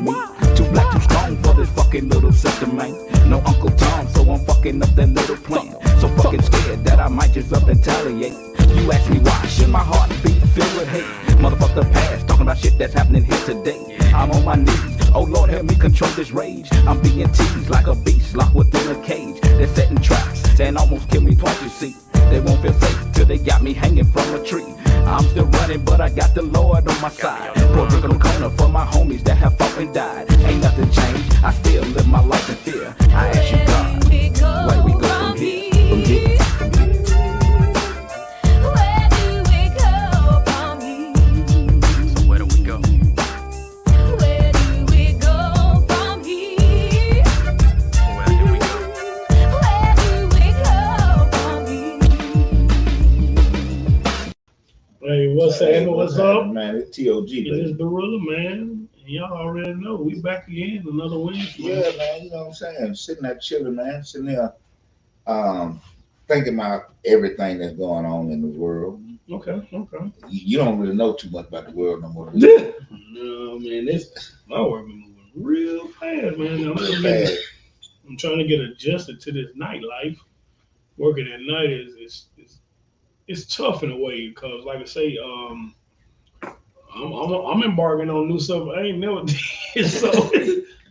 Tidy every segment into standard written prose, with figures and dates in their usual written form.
me. Too black, too strong for this fucking little sister, man. No Uncle Tom, so I'm fucking up that little plan. So fucking scared that I might just up and retaliate. You ask me why, should my heart be filled with hate? Motherfuck the past, talking about shit that's happening here today. I'm on my knees, oh Lord help me control this rage. I'm being teased like a beast locked within a cage. They're setting traps and almost kill me twice, you see. They won't feel safe till they got me hanging from a tree. I'm still running, but I got the Lord on my side. Pour a drink on the corner for my homies that have fought and died. Ain't nothing changed, I still live my life in fear. I ask you God, where do we go from here? From here? Where do we go from here? So where do we go? Where do we go from here? Where do we go? Where do we go from here? Hey, what's happening? What's up? man? It's T.O.G. It is Gorilla, man. Y'all already know we back again another Wednesday. Yeah, man. You know what I'm saying? Sitting there chilling, man. Sitting there, thinking about everything that's going on in the world. Okay. You don't really know too much about the world no more. No, man, my work been moving real fast, man. I'm trying to get adjusted to this nightlife. Working at night is tough in a way because, like I say, I'm embarking on new stuff I ain't never did. So,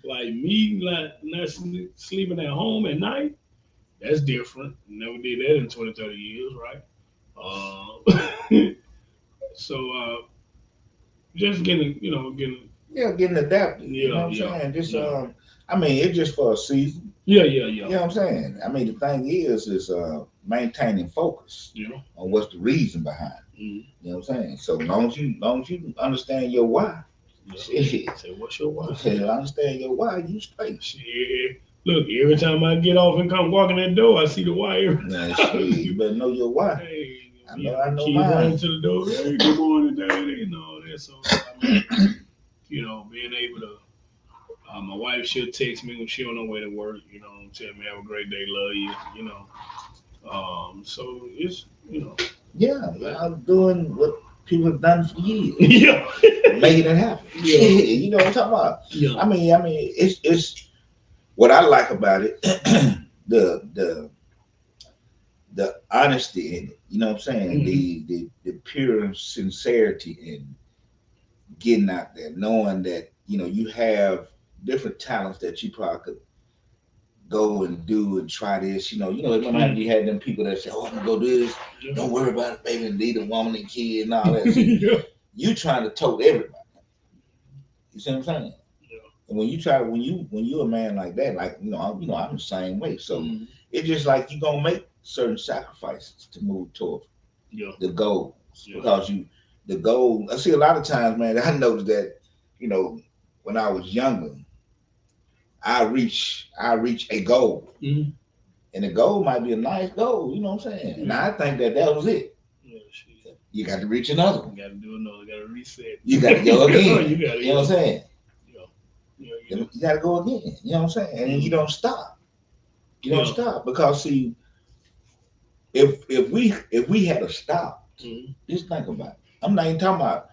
like me, not sleeping at home at night, that's different. Never did that in 20, 30 years, right? Just getting. Yeah, getting adapted. You know what I'm saying? Just I mean, it's just for a season. Yeah. You know what I'm saying? I mean, the thing is maintaining focus on what's the reason behind it. Mm-hmm. You know what I'm saying? So long as you understand your why. Shit. Say, what's your why? Okay, I understand your why, you straight. Shit. Look, every time I get off and come walking that door, I see the why. Man, shit, you better know your why. Hey, I know keep mine. running to the door. Hey, good morning, Daddy, and all that. So, I mean, being able to, my wife, she'll text me when she on her way to work. Tell me have a great day, love you. So it's Yeah, I'm doing what people have done for years. yeah, Making it happen. Yeah. You know what I'm talking about? yeah, I mean, it's what I like about it, the honesty in it. You know what I'm saying? Mm-hmm. The pure sincerity in getting out there, knowing that you have different talents that you probably could go and do and try this. Sometimes you had them people that say, "Oh, I'm gonna go do this. Don't worry about it, baby, and leave the woman and kid and all that." yeah, You trying to tote everybody. You see what I'm saying? yeah. And when you a man like that, like I'm the same way. So Mm-hmm. it's just like you gonna make certain sacrifices to move towards Yeah. the goals Yeah. because the goal. I see a lot of times, man. I noticed that when I was younger, I reach a goal, Mm-hmm. and the goal might be a nice goal. You know what I'm saying? And I think that was it. Yeah, shit. You got to reach another one. You gotta do another. Gotta reset. You got to go again. You gotta. You know what I'm saying? Yeah. You got to go again. You know what I'm saying? And then you don't stop. You don't stop because see, if we had to stop, just think about it. I'm not even talking about.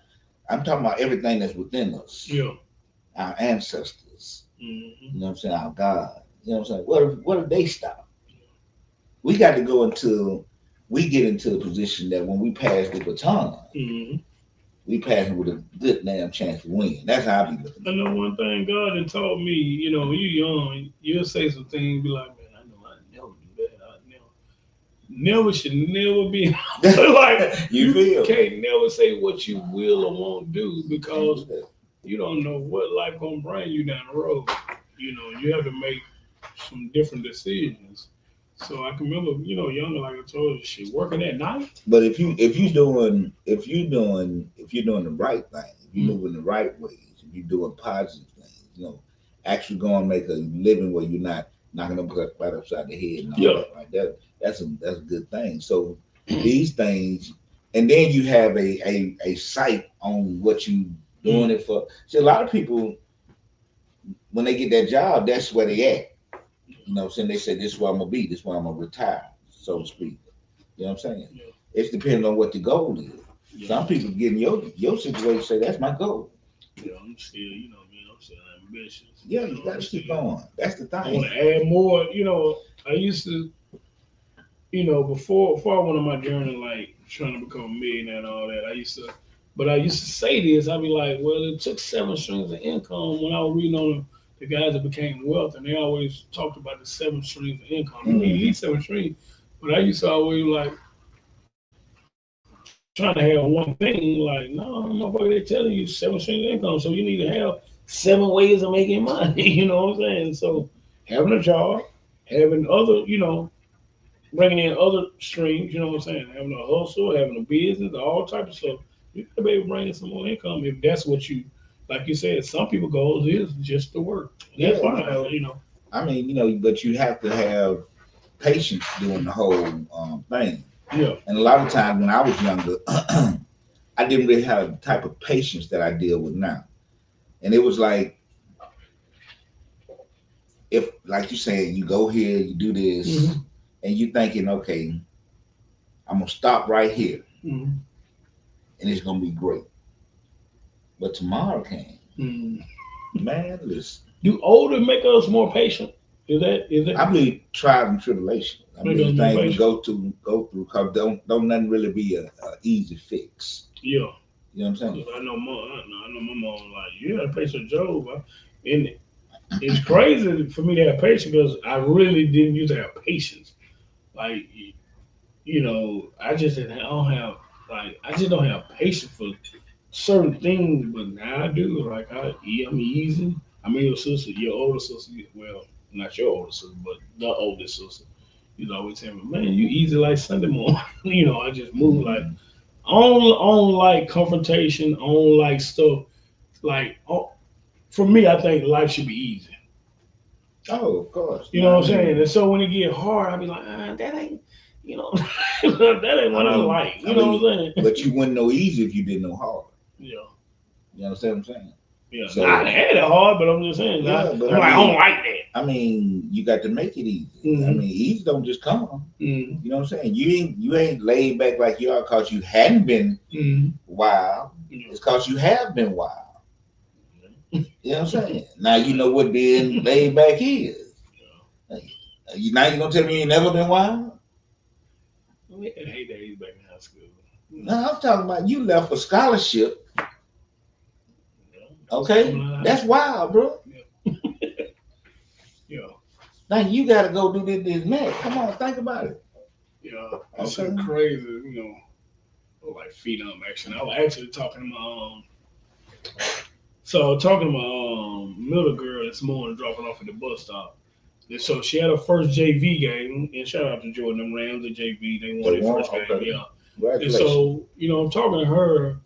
I'm talking about everything that's within us. Yeah. Our ancestors. Mm-hmm. You know what I'm saying? Our God. You know what I'm saying? What if they stop? We got to go until we get into the position that when we pass the baton, we pass it with a good damn chance to win. That's how I be looking. I know one thing God had taught me, you young, you'll say some things, be like, man, I know I never do that. I never should never be like you feel can't never say what you will or won't do because you don't know what life gonna bring you down the road. You have to make some different decisions. So I can remember, younger, like I told you, shit, working at night. But if you're doing the right thing, if you're moving the right ways, if you're doing positive things, actually go and make a living where you're not knocking them right upside the head and all that, right? That's a good thing. So these things, and then you have a sight on what you doing it for. See, a lot of people when they get that job, that's where they at. You know what I'm saying? They say this is where I'm gonna be, this is where I'm gonna retire, so to speak. You know what I'm saying? Yeah. It's depending on what the goal is. Yeah. Some people get in your situation say that's my goal. Yeah, I'm still, I'm still ambitions. Yeah, you got to keep going. That's the I want thing. to add more. I used to, before I went on my journey, like trying to become a millionaire and all that, I used to say this. I'd be like, well, it took 7 streams of income when I was reading on the guys that became wealth, and they always talked about the 7 streams of income. You need at least 7 streams. But I used to always like trying to have one thing. Like, no, motherfucker, they telling you 7 streams of income, so you need to have 7 ways of making money. You know what I'm saying? So having a job, having other, bringing in other streams, you know what I'm saying? Having a hustle, having a business, all type of stuff. You gotta be able to bring in some more income if that's what you, like you said. Some people goals is just to work. Yeah, That's fine, I mean, but you have to have patience doing the whole thing. Yeah. And a lot of times when I was younger, I didn't really have the type of patience that I deal with now. And it was like, if, like you saying, you go here, you do this, and you thinking, okay, I'm gonna stop right here, Mm-hmm. and it's gonna be great. But tomorrow came, man. Listen, Do older make us more patient? Is I that believe trials and tribulation. I make believe us more things we patient? go through, cause don't nothing really be a easy fix. Yeah. You know what I'm saying? I know my mom like you had patient Job, and it's crazy for me to have patience because I really didn't used to have patience. Like I don't have I just don't have patience for certain things, but now I do. Like I'm easy. I mean, your older sister, well, not your older sister, but the oldest sister. You always tell me, man, you easy like Sunday morning. I just move like on like confrontation, on like stuff. Like for me, I think life should be easy. Oh, of course. You know what I'm saying? And so when it get hard, I be like, that ain't, that ain't what I like. You know what I'm saying? But you wouldn't know easy if you didn't know hard. Yeah. You understand what I'm saying? Yeah. So, I had it hard, but I'm just saying. Yeah, but I don't like that. I mean, you got to make it easy. Mm-hmm. I mean, easy don't just come. Mm-hmm. You know what I'm saying? You ain't laid back like you are because you hadn't been wild. It's because you have been wild. You know what I'm saying? Now you know what being laid back is. Now you gonna tell me you ain't never been wild? We had heydays back in high school. No, I'm talking about you left for scholarship. Okay, that's wild, bro. Yeah. Yeah. Now you gotta go do this next. Come on, think about it. Yeah, that's crazy. Like phenom action. I was actually talking to my middle girl this morning, dropping off at the bus stop. And so she had her first JV game, and shout out to Jordan, them Rams at JV. They won their first game, yeah. And so, I'm talking to her,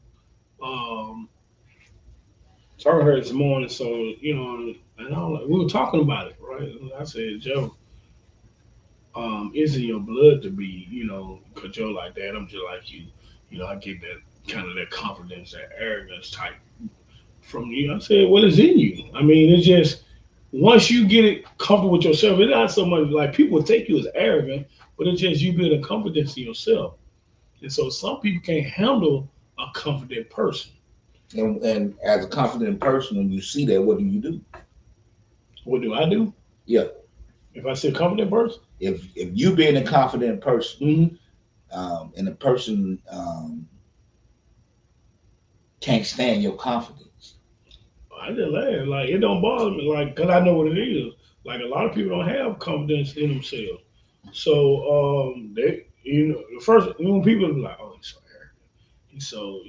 this morning. So, and we were talking about it, right? And I said, Joe, it's in your blood to be, because you're like that. I'm just like you. I get that kind of that confidence, that arrogance type from you. I said, what is in you? I mean, it's just once you get it comfortable with yourself, it's not so much like people take you as arrogant, but it's just you build a confidence in yourself. And so some people can't handle a confident person. And as a confident person, when you see that, what do? What do I do? Yeah. If I see a confident person? If you being a confident person, and the person can't stand your confidence. I just laugh. Like, it don't bother me, like, because I know what it is. Like, a lot of people don't have confidence in themselves. So, they, first, when people be like, oh, he's so arrogant. He's so,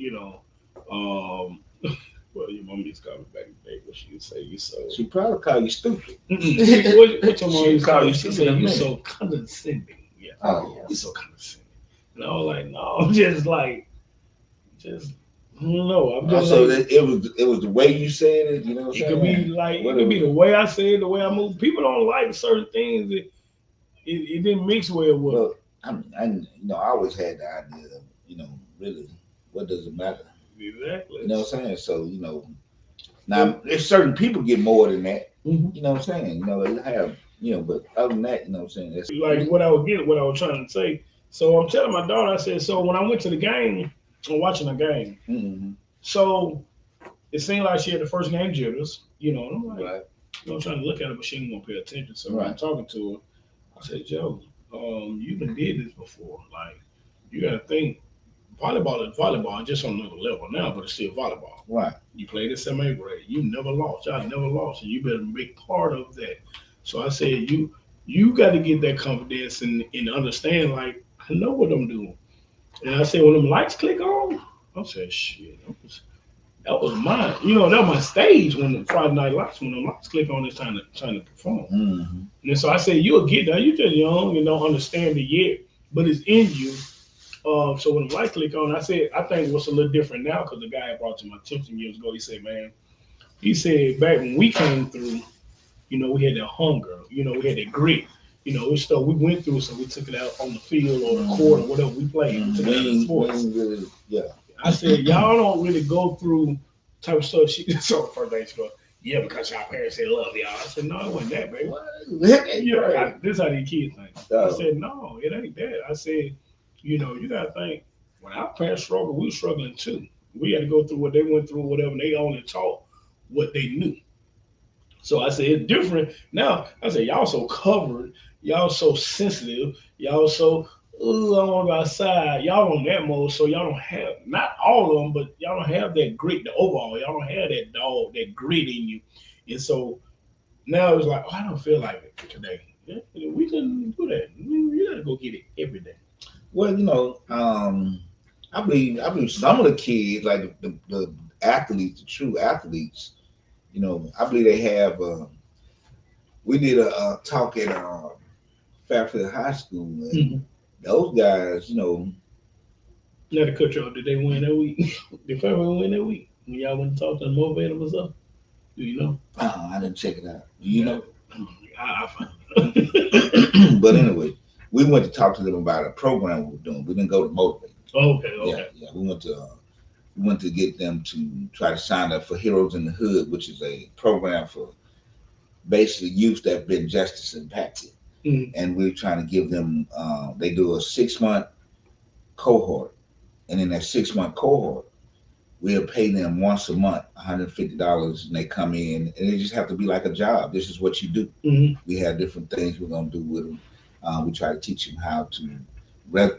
well, your mom used to call me back in the day, what she would say, you so. She probably call you stupid. What your mom used to call you? She said, you so condescending. Yeah. Oh, yeah. You so condescending. And I was like, no, I'm just like, I don't know. I'm just also, like, it was the way you said it. You know what I'm saying? It could be the way I say it, the way I move. People don't like certain things. It didn't mix well with. Well, I always had the idea of, really, what does it matter? Exactly. You know what I'm saying? So, now there's certain people get more than that. Mm-hmm. You know what I'm saying? They have, but other than that, you know what I'm saying? That's like what I was trying to say. So I'm telling my daughter, I said, so when I went to the game, I'm watching the game. Mm-hmm. So it seemed like she had the first game jitters. And I'm like, Right. I'm trying to look at her, but she didn't want to pay attention. So when I'm Right. talking to her, I said, Joe, you done did this before. Like, you got to think, volleyball is volleyball, just on another level now, but it's still volleyball. Right. You played in 7th grade. You never lost. Y'all never lost, and you been a big part of that. So I said, you got to get that confidence and understand. Like, I know what I'm doing. And I said, when them lights click on, I said, shit, that was mine. That was my stage when the Friday Night Lights, when the lights click on, it's time to perform. Mm-hmm. And so I said, you'll get there. You just young and don't understand it yet, but it's in you. So when the light click on, I said, I think what's a little different now because the guy brought to my attention years ago. He said, man, he said back when we came through, we had that hunger, we had that grit, it's stuff we went through, so we took it out on the field or the court or whatever we played. We took it out in sports. Really, yeah. I said, y'all don't really go through type of stuff. So the first day she goes, yeah, because y'all parents said love y'all. I said, no, it wasn't that, baby. What? This how these kids think. I said, no, it ain't that. I said, you gotta think when our parents struggled, we were struggling too. We had to go through what they went through, whatever. And they only taught what they knew. So I said it's different now. I said y'all so covered, y'all so sensitive, y'all so I don't want to go outside. Y'all on that mode, so y'all don't have not all of them, but y'all don't have that grit. The overall, y'all don't have that dog, that grit in you. And so now it's like, oh, I don't feel like it today. Yeah, we can do that. You gotta go get it every day. Well, I believe some of the kids, like the athletes, the true athletes, I believe they have. We did a talk at Fairfield High School, and Mm-hmm. those guys, Now to cut you off, did they win that week? Did Fairfield win that week? When y'all went to talk to them, motivate them or something? Do you know? I didn't check it out. You know, I found it. but anyway, we went to talk to them about a program we were doing. We didn't go to motivate. Okay, Yeah, okay. yeah. We went to get them to try to sign up for Heroes in the Hood, which is a program for basically youth that have been justice impacted. Mm. And we're trying to give them. They do a 6-month cohort, and in that 6-month cohort, we'll pay them once a month, $150, and they come in, and they just have to be like a job. This is what you do. Mm-hmm. We have different things we're gonna do with them. We try to teach them how to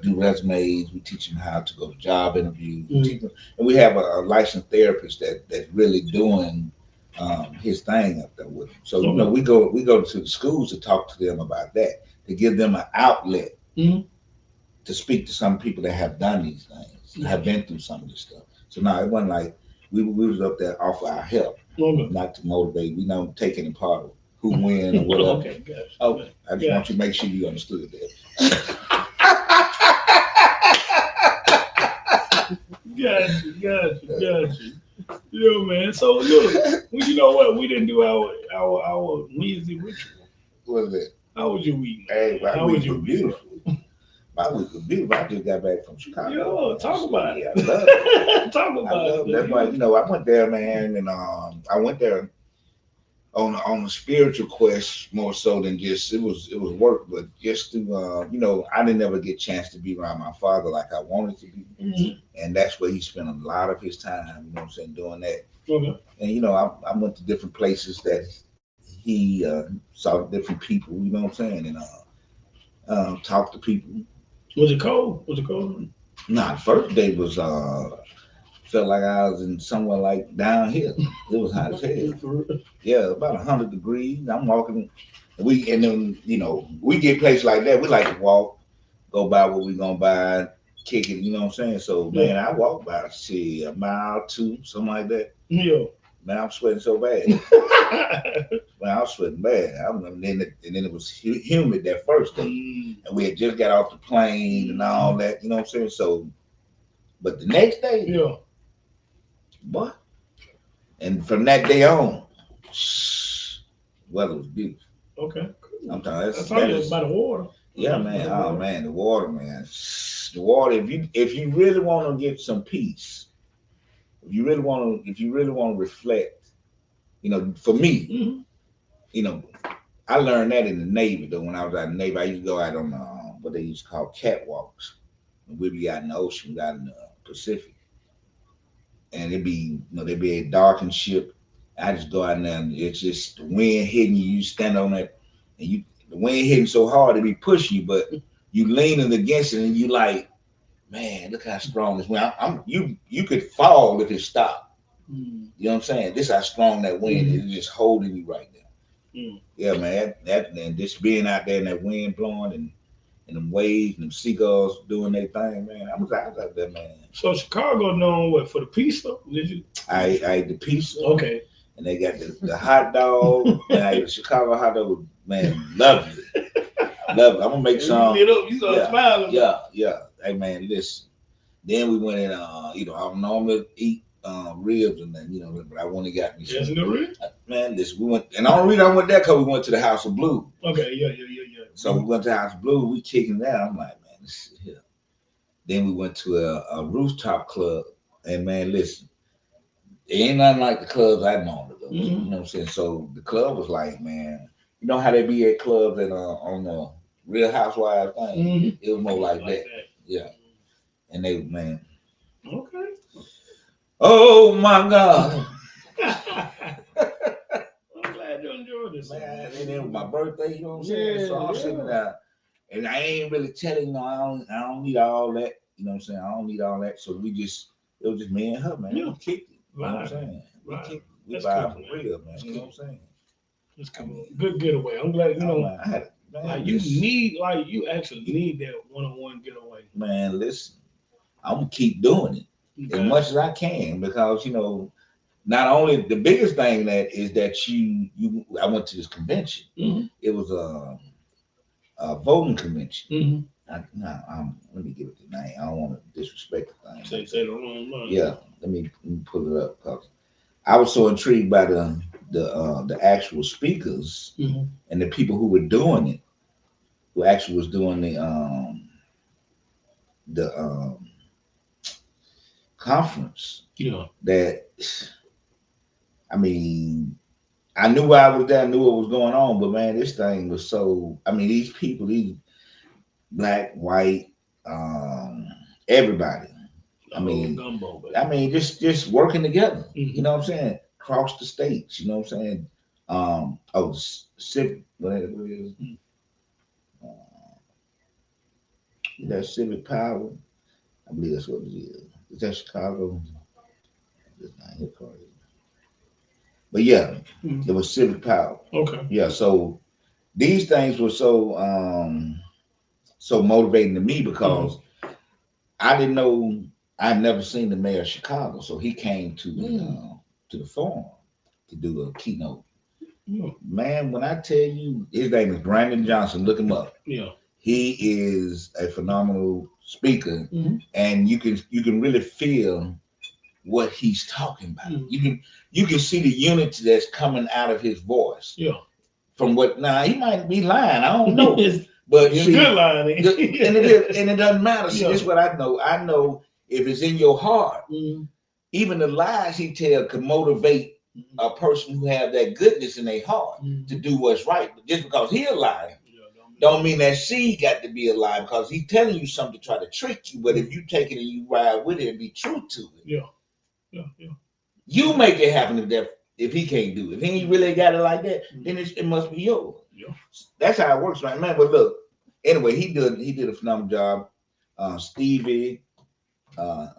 do resumes. We teach them how to go to job interviews. And we have a licensed therapist that's really doing his thing up there with them. So we go to the schools to talk to them about that, to give them an outlet Mhm. to speak to some people that have done these things, have been through some of this stuff. So now it wasn't like we was up there offer our help, Okay. not to motivate. We don't take any part of who win or whatever. Okay, gotcha. Oh, I just Yeah. want you to make sure you understood that. Gotcha. Yeah, man. So look, you know what? We didn't do our Wednesday ritual. What is it? How was your week? Hey, my How week was your was week? beautiful. My week was beautiful. I just got back from Chicago. Yo, talk about it. I love it. Talk I about love it. it. That's why I went there, man, and I went there on a spiritual quest more so than just it was work, but just to I didn't ever get a chance to be around my father like I wanted to be, Mhm. and that's where he spent a lot of his time. You know what I'm saying, doing that. Okay. And I went to different places that he saw different people. You know what I'm saying, and talked to people. Was it cold? Was it cold? Nah, the first day was felt like I was in somewhere like down here. It was hot as hell. For real? Yeah, about 100 degrees. I'm walking. And then we get places like that. We like to walk, go buy what we gonna buy, kick it. You know what I'm saying? So man, I walked by a mile, two, something like that. Yeah. Man, I'm sweating so bad. Man, I was sweating bad. And then it was humid that first day, and we had just got off the plane and all that. You know what I'm saying? So, but the next day, Yeah. boy, and from that day on, weather was beautiful. Okay. I'm telling you, That's all you by the water. yeah, man. Oh man, the water, man. The water. If you really want to get some peace, if you really want to reflect, for me, Mhm. you know, I learned that in the Navy. Though when I was out in the Navy, I used to go out on what they used to call catwalks. And we'd be out in the ocean, out in the Pacific, and it'd be, they'd be a darkened ship, I just go out there and it's just the wind hitting you. You stand on it, and the wind hitting so hard it be pushing you, but you leaning against it, and you like, man, look how strong this wind. You could fall if it stopped. Mm. You know what I'm saying? This how strong that wind is. Mhm. It's just holding you right there. Mm. Yeah, man. That and just being out there and that wind blowing and them waves and them seagulls doing their thing, man. I was out there, man. So Chicago known what for the pizza? Did you? I ate the pizza. Okay. And they got the hot dog. Man, I ate the Chicago hot dog. Man, lovely. Love it. I'm gonna make some. You lit up. You start smiling. Yeah. Hey man, listen. Then we went in. I don't normally eat ribs and then but I only got me Yes, some. no real. Man, listen. We went, and the only reason I went there because we went to the House of Blue. Okay. Yeah. So we went to the House of Blue. We kicking there. I'm like, man, this is here. Then we went to a rooftop club, and man, listen. It ain't nothing like the clubs I normally go to. You know what I'm saying? So the club was like, man, you know how they be at clubs that on the Real Housewives thing? Mm-hmm. It was more like that. Yeah. And they, man. Okay. Oh my God. I'm glad you enjoyed this. Man, and it was my birthday, you know what I'm saying? So I'm sitting there, and I ain't really telling I don't need all that. You know what I'm saying? I don't need all that. So it was just me and her, man. Yeah. We kicked it. You know what I'm Right. saying? Right. We That's vibe cool, for man. real, man. That's You know cool. what I'm saying? It's cool. Good getaway. I'm glad, Man, I had, man, like you listen, you actually need that one-on-one getaway. man, listen, I'm gonna keep doing it as much as I can because not only the biggest thing that is that I went to this convention. Mm-hmm. It was a voting convention. Mm-hmm. Let me give it the name. I don't want to disrespect the thing. Say the wrong line. Yeah, let me pull it up because I was so intrigued by the actual speakers Mm-hmm. and the people who were doing it, who actually was doing the conference. Yeah. That I mean, I knew I was there, I knew what was going on, but man, this thing was so. I mean, these people, these black, white, everybody. Gumbo, Just working together. Mm-hmm. You know what I'm saying? Across the states. You know what I'm saying? Civic. What it is? That Civic Power. I believe that's what it is. Is that Chicago? It's not here, Cardi. But yeah, it was Civic Power. Okay. Yeah. So these things were so motivating to me because I didn't know. I'd never seen the mayor of Chicago, so he came to the forum to do a keynote. Man, when I tell you, his name is Brandon Johnson. Look him up. Yeah. He is a phenomenal speaker, Mm-hmm. and you can really feel what he's talking about. Mm-hmm. You can see the unity that's coming out of his voice. Yeah. From what now he might be lying. I don't know. But it's see, good line, and it doesn't matter. See, this is what I know. I know if it's in your heart, even the lies he tells can motivate a person who have that goodness in their heart to do what's right. But just because he a lie, don't mean that seed got to be a lie because he's telling you something to try to trick you. But if you take it and you ride with it and be true to it, you make it happen if he can't do it. If he ain't really got it like that, then it must be yours. Yeah. That's how it works, right, man. But look, anyway, he did a phenomenal job. Stevie, down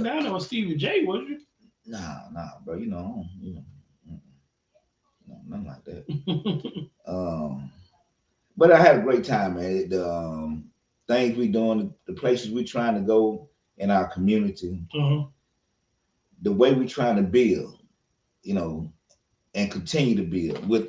there with Stevie J, was you? Nah, bro. No, nothing like that. But I had a great time, man. The things we doing, the places we trying to go in our community, the way we trying to build, and continue to build with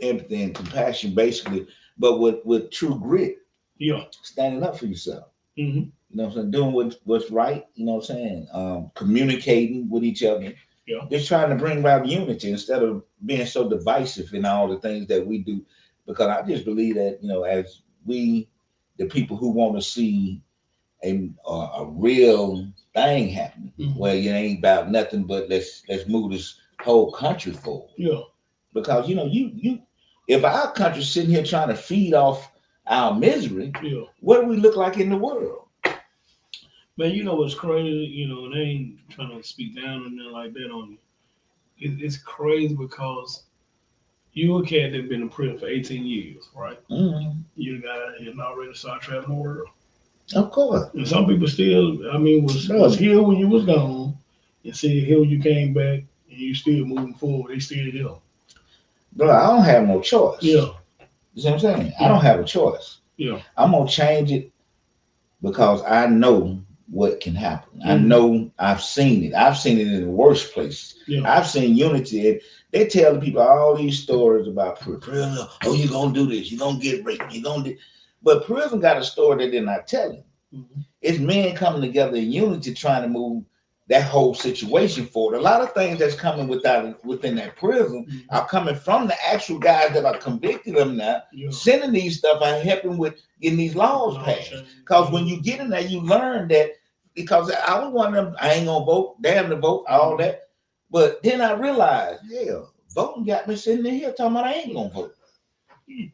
empathy and compassion, basically, but with true grit. Yeah. Standing up for yourself. You know what I'm saying? Doing what's right, you know what I'm saying? Communicating with each other. Yeah. Just trying to bring about unity instead of being so divisive in all the things that we do. Because I just believe that, as we, the people who want to see a real thing happen, where it ain't about nothing but let's move this whole country forward. Yeah. Because you if our country's sitting here trying to feed off our misery, what do we look like in the world? Man, you know what's crazy? They ain't trying to speak down and nothing like that on you. it's crazy because you a cat that been in prison for 18 years, right? Mm-hmm. You got out here and already started traveling the world. Of course. And some people still, I mean, was here when you was gone, and see here when you came back, and you still moving forward. They still here. Bro, I don't have no choice. Yeah, You see what I'm saying? I Yeah. don't have a choice. yeah, I'm gonna change it because I know what can happen. I Mhm. know I've seen it. I've seen it in the worst places. yeah. I've seen unity. And they tell the people all these stories about prison. Oh, you're gonna do this, you're gonna get raped, you're gonna do, but prison got a story that they're not telling. Mhm. It's men coming together in unity trying to move that whole situation forward. A lot of things that's coming within that prison Mhm. are coming from the actual guys that are convicted of them now, Yeah. sending these stuff and helping with getting these laws passed. Because when you get in there, you learn that, because I was one of them, I ain't gonna vote, damn the vote, all that. But then I realized, hell, voting got me sitting in here talking about I ain't gonna vote. Yeah.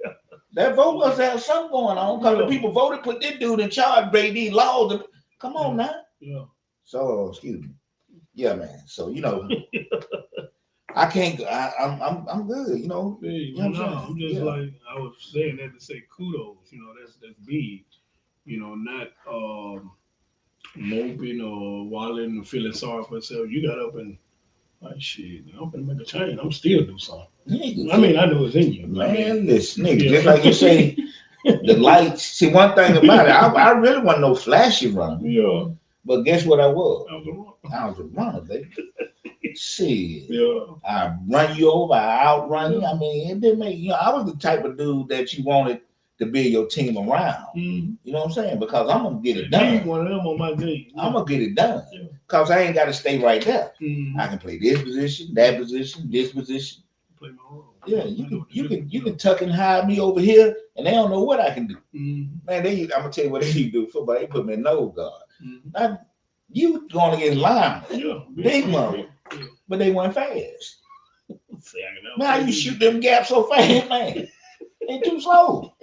That vote must have something going on because the Yeah. people voted, put this dude in charge, break these laws. Come on now. Yeah. So excuse me. Yeah, man. So I can't. I'm good. Hey, know what I'm no, saying? I'm just Yeah. like I was saying that to say kudos. That's big. Not moping or wallowing and feeling sorry for yourself. You got up and like shit. I'm gonna make a change. I'm still do something. Nigga, I mean, I know it's in you. man, I mean, listen, nigga. yeah. Just like you say, the lights. See, one thing about it, I really wasn't no flashy runner. Yeah, But guess what I was? I was wrong. I was a runner, baby. Shit. Yeah, I run you over, I outrun you. I mean, it didn't make I was the type of dude that you wanted to build your team around. mm-hmm. You know what I'm saying? Because I'm gonna get it Need done. one of them on my team. Yeah. I'm gonna get it done. Yeah. Because I ain't gotta stay right there. Mm-hmm. I can play this position, that position, this position. Play my role. Yeah, you can tuck and hide me over here, and they don't know what I can do. Mm-hmm. Man, I'm gonna tell you what they do football. They put me in nose guard. Mm-hmm. Now, you going against linemen, Yeah, big mother, Yeah. but they went fast. See, I can Man, how you shoot them gaps so fast, man? They too slow.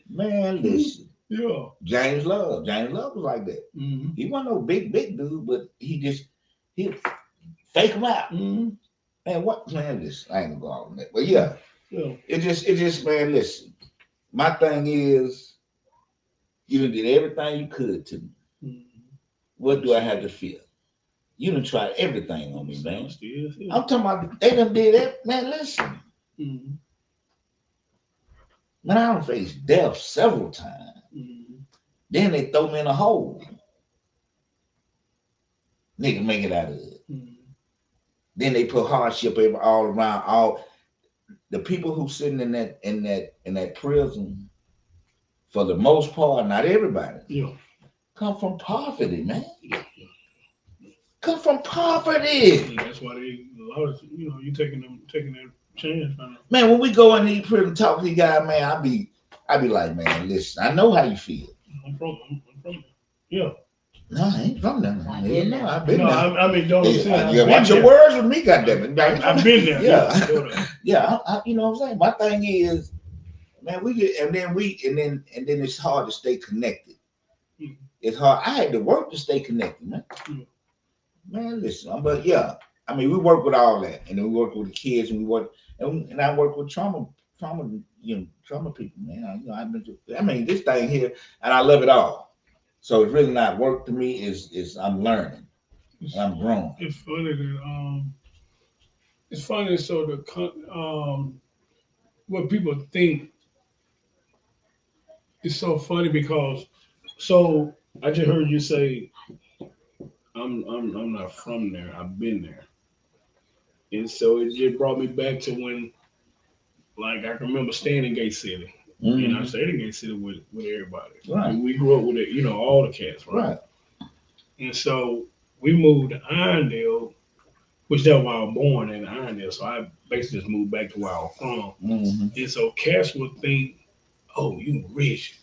Man, listen. Yeah. James Love was like that. Mm-hmm. He wasn't no big dude, but he fake him out. Mm-hmm. Man, what man? Listen, I ain't gonna go on that, but yeah, Yeah. it just man. Listen, my thing is, you done did everything you could to me. Mm-hmm. What do I have to feel? You done tried everything on me, man. Still, I'm talking about they done did that, man. Listen, mm-hmm. man, I done faced death several times. Mm-hmm. Then they throw me in a hole. Nigga make it out of it. Mm-hmm. Then they put hardship all around. All the people who sitting in that prison, for the most part, not everybody, Yeah. come from poverty, man. Yeah. Come from poverty. And that's why a lot of you taking that chance. Man, when we go in these prison talk to these guys, man, I be like, man, listen, I know how you feel. I'm from there. Yeah. No, I ain't from there. I've been there. I've been No, there. I mean, don't understand. Yeah, watch your words with me, goddammit. I've been there. Yeah. Yeah, you know what I'm saying? My thing is, man, we get and then it's hard to stay connected. Mm-hmm. It's hard. I had to work to stay connected, man. Mm-hmm. Man, listen, but yeah, I mean, we work with all that, and then we work with the kids, and we work, and I work with trauma people, man. I've been through. I mean, this thing here, and I love it all. So it's really not work to me. Is I'm learning, and I'm growing. It's funny that it's funny. So what people think is so funny because I just heard you say I'm not from there. I've been there, and so it just brought me back to when, like, I can remember staying in Gate City. Mm-hmm. I stayed in Gate City with everybody. Right. And we grew up with it, all the cats, right? And so we moved to Irondale, which that's where I was born in Irondale. So I basically just moved back to where I was from. Mm-hmm. And so cats would think, oh, you rich.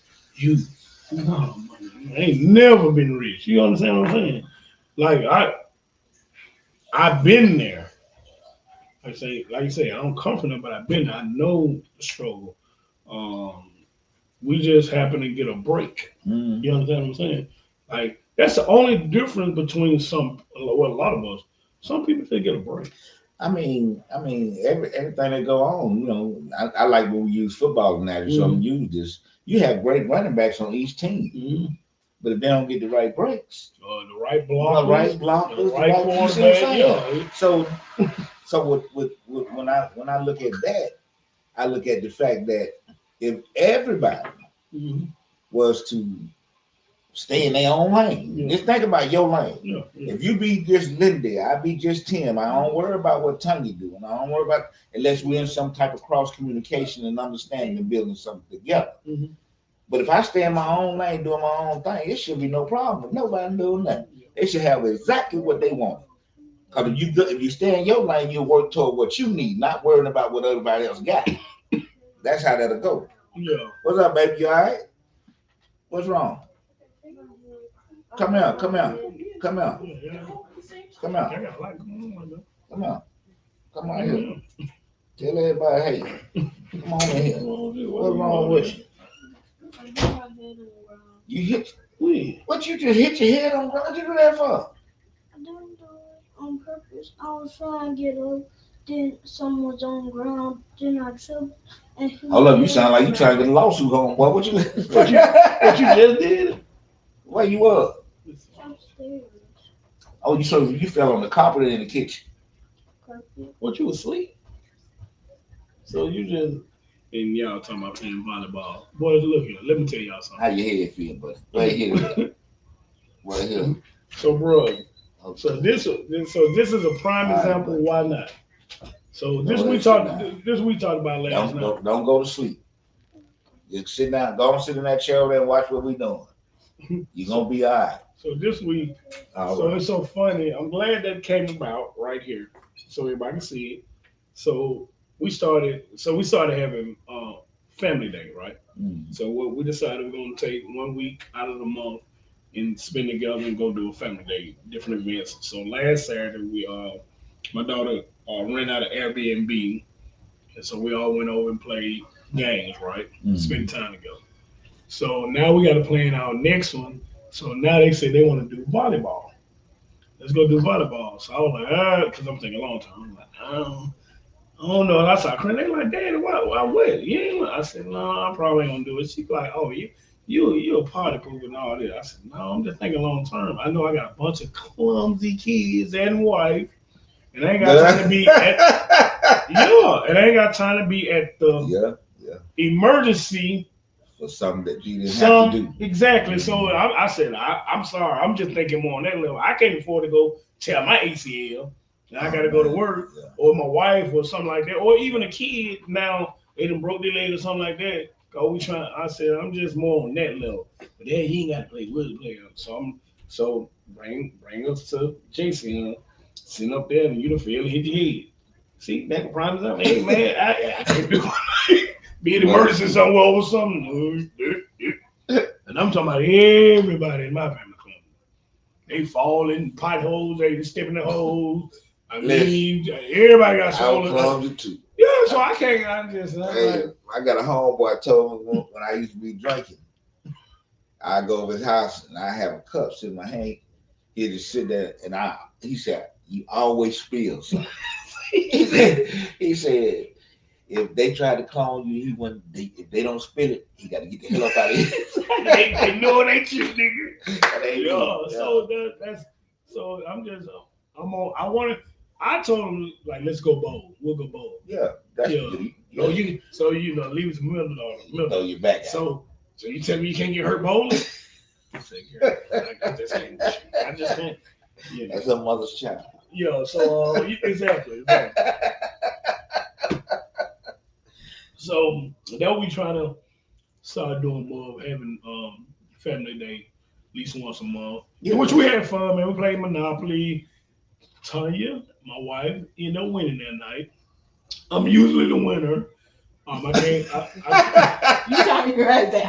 No, man, I ain't never been rich. You understand what I'm saying? Like I've been there. Like you say, I don't come from there, but I've been there. I know the struggle. We just happen to get a break. Mm-hmm. You understand what I'm saying? Like that's the only difference between a lot of us. Some people should get a break. I mean, everything that go on, I like when we use football analogy, so I'm gonna use this. You have great running backs on each team, but if they don't get the right breaks, the right blockers, the the right quarterback, yeah. So when I look at that, I look at the fact that if everybody was to stay in their own lane. Just think about your lane. If you be just Lindy, I be just Tim. I don't worry about what Tanya doing. I don't worry about unless we're in some type of cross communication and understanding and building something together. But if I stay in my own lane doing my own thing, it should be no problem with nobody doing nothing. They should have exactly what they want. Because if you stay in your lane, you'll work toward what you need, not worrying about what everybody else got. That's how that'll go. Yeah. What's up, baby? You all right? What's wrong? Come here. Come on here. Tell everybody, hey, come on in here. What's wrong with you? You hit what? You just hit your head on ground? What you do that for? I didn't do it on purpose. I was trying to get up. Then someone was on the ground. Then I tripped. Hold up, you sound like you trying to get a lawsuit home, boy. What you what you just did? Where you up? Upstairs. Oh, you fell on the carpet in the kitchen. Carpet. What, you asleep? So you just and y'all talking about playing volleyball. Boys, look here. Let me tell y'all something. How your head feel, buddy? Right here. Right here. So, bro. Okay. So this is a prime example. Why not? So this we talked about last night. Don't go to sleep. Just sit down. Go and sit in that chair over there and watch what we doing. You're gonna be all right. So this week, It's so funny. I'm glad that came about right here, so everybody can see it. So we started having family day, right? So what we decided we're gonna take 1 week out of the month and spend together and go do a family day, different events. So last Saturday we my daughter ran out of Airbnb, and so we all went over and played games, right? Spend time together. So now we got to plan our next one. So now they say they want to do volleyball. Let's go do volleyball. So I was like, because I'm thinking long term. I'm like, I don't know. And I saw Corinne. They like, Daddy, why what? Yeah. I said, no, I probably ain't gonna do it. She's like, oh, you a party pooper and all that. I said, no, I'm just thinking long term. I know I got a bunch of clumsy kids and wife, and I ain't got time to be at and I ain't got time to be at the emergency. For something that you didn't have to do. Exactly. So I said, I'm sorry. I'm just thinking more on that level. I can't afford to go tear my ACL, and I got to go to work, or my wife, or something like that, or even a kid. Now they done broke their leg or something like that. I said, I'm just more on that level. But then he ain't got to play with the player. So bring us to Jason, sitting up there, and you done feel hit your head. See, that can promise them, hey man, I can't do it. Be an emergency somewhere over something. And I'm talking about everybody in my family club. They fall in potholes, they step in the holes. I mean, everybody got swollen. clumsy too. Yeah, so I can't, I got a homeboy told me when I used to be drinking, I go over his house and I have a cup sitting in my hand. He'd just sit there and he said, you always spill something. he said, if they try to clone you, if they don't spill it, he got to get the hell up out of here. they know they you, nigga. So I'm just, I told him, like, let's go bowl. We'll go bowl. Yeah. That's leave it to middle. Throw your back out. So you tell me you can't get hurt bowling? I said, I just can't. That's a mother's child. Yeah, so exactly. So that we trying to start doing more of having family day at least once a month. Yeah. Which we had fun, man. We played Monopoly. Tanya, my wife, ended up winning that night. I'm usually the winner. I can't. You got me right there.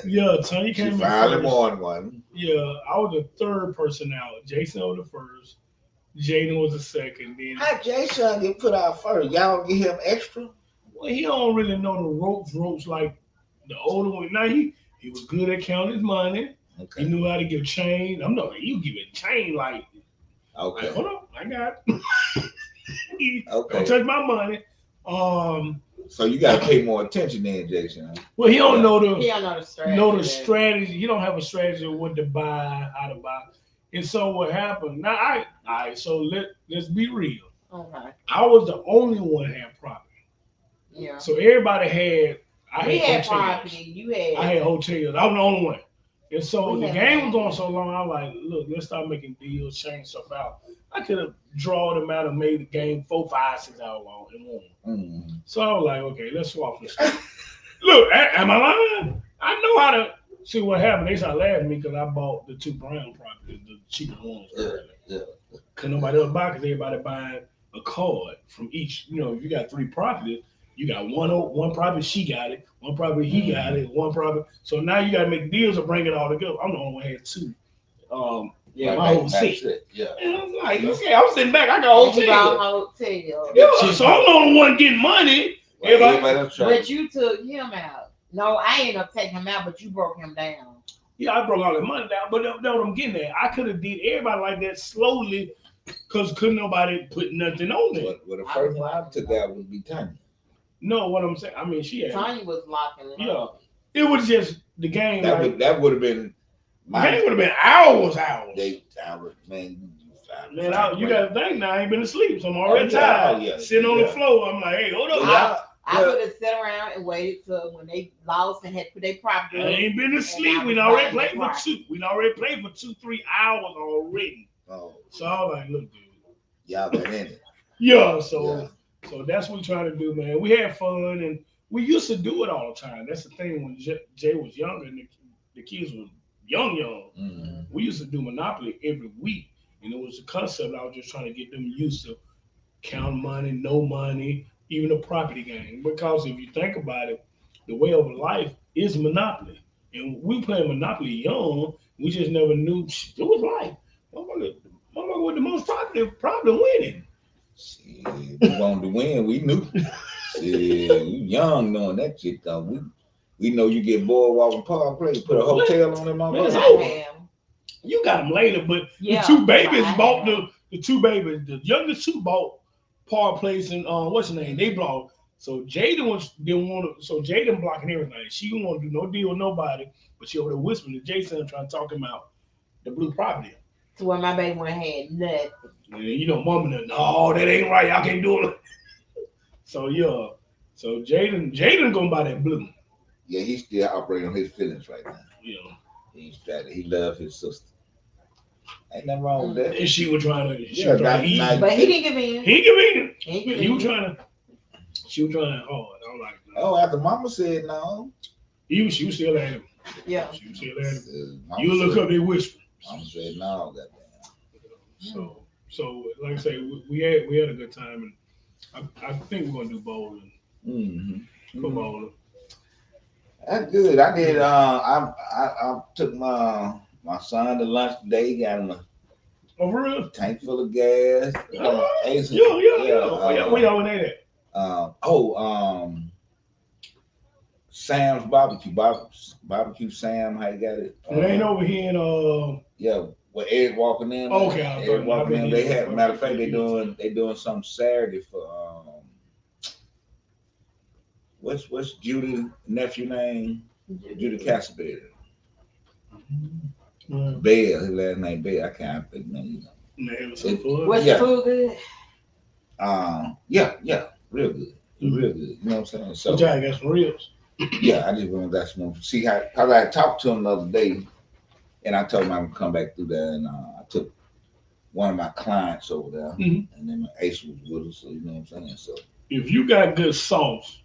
Yeah, Tanya came in finally first. won one. Yeah, I was the third person out. Jason was the first. Jaden was the second. Then how Jason get put out first? Y'all give him extra? Well, he don't really know the ropes like the older one. Now he was good at counting his money. Okay. He knew how to give change. I'm not like you give it change like Okay. Like, hold on, I got it. Okay. Don't touch my money. So you got to pay more attention then, Jason. Huh? Well, he don't Yeah. know He don't know the strategy. He don't have a strategy of what to buy, how to buy. And so what happened? Now all right. So let's be real. Okay. I was the only one that had property. Yeah. So everybody had. We had hotels. property. You had. I had hotels. I was the only one. And so We the had game was land. going so long. I was like, look, let's start making deals, change stuff out. I could have drawn them out and made the game 4, 5, 6 hours long and won. Mm-hmm. So I was like, okay, let's swap this. Look, am I lying? I know how to see what happened. They started laughing at me because I bought the 2 brown properties, the cheaper ones. Yeah. Cause nobody else buy, cause everybody buying a card from each. You know, if you got 3 properties, you got one property, she got it, one property, he got it, one property. So now you gotta make deals to bring it all together. I'm the only one who had 2. My whole set. Yeah. And I was like, okay, I'm sitting back, I got a And you bought hotel. a hotel. Yeah, so I'm the only one getting money. Everybody else trying. But you took him out. No, I ended up taking him out, but you broke him down. Yeah, I broke all the money down, but that's what I'm getting at. I could have did everybody like that slowly, cause couldn't nobody put nothing on it. Well, the first one I took out would be Tanya. No, what I'm saying, I mean, she had. Tanya was locking it up. It was just the game. That would have been. The game would have been hours. Man. You got to think now. I ain't been asleep, so I'm already yeah, tired. yeah, Sitting on yeah. the floor, I'm like, hey, hold up. Yeah. I would have sat around and waited till when they lost and had put their property. I ain't been asleep. I We was already buying played the for 2. We already played for 2, 3 hours already. Oh, So I was like, look, dude. y'all been in it. Yeah, so that's what we trying to do, man. We had fun, and we used to do it all the time. That's the thing. When Jay was younger and the kids were young, Mm-hmm. we used to do Monopoly every week. And it was a concept I was just trying to get them used to. Count money, no money, even a property game. Because if you think about it, the way of life is Monopoly. And we played Monopoly young. We just never knew it was life. Motherfucker with the most property probably winning. Shit, we wanted to win. We knew. Shit, you young knowing that shit though. We know you get bored walking park play, put a hotel on them. It's I over. am. You got them later, but Yeah, the 2 babies I bought am. the 2 babies. The youngest 2 bought Park Place and what's her name? They bought. So Jaden didn't want to. So Jaden blocking everything. She didn't want to do no deal with nobody, but she over there whispering to Jason trying to talk him out the blue property. To where my baby one had nothing. And you know, mama, no, that ain't right. Y'all can't do it. So yeah, so Jaden gonna buy that blue. Yeah, he's still operating on his feelings right now. You know, He loves his sister. Ain't nothing wrong with that. and she was trying to. Yeah, But he didn't give in. He give in. He didn't give He was in. trying to. She was trying hard. I was like, no. Oh, after Mama said no. She was still at him. Yeah. She was still at him. Mama You look said, up, they whisper. Mama said no, goddamn. So like I say, we had a good time, and I think we're gonna do bowling, Mm-hmm. football. That's good. I did. I took my son to lunch today. Got him a Oh, for real? tank full of gas. Yeah. Where y'all went at? Sam's barbecue Sam. How you got it? It ain't over here in Yeah, where Ed walking in. Okay, Ed walking in. They had. Matter of fact, they doing something Saturday for what's Judy nephew name? Judy Castleberry. Bell, his last name Bell. I can't think name. Was the food good? Yeah, real good. Real good. You know what I'm saying? So Which I got some ribs. yeah, I just want to got some see how cause I talked to him the other day and I told him I would come back through there and I took one of my clients over there and then my ace was with us, so you know what I'm saying? So If you got good sauce,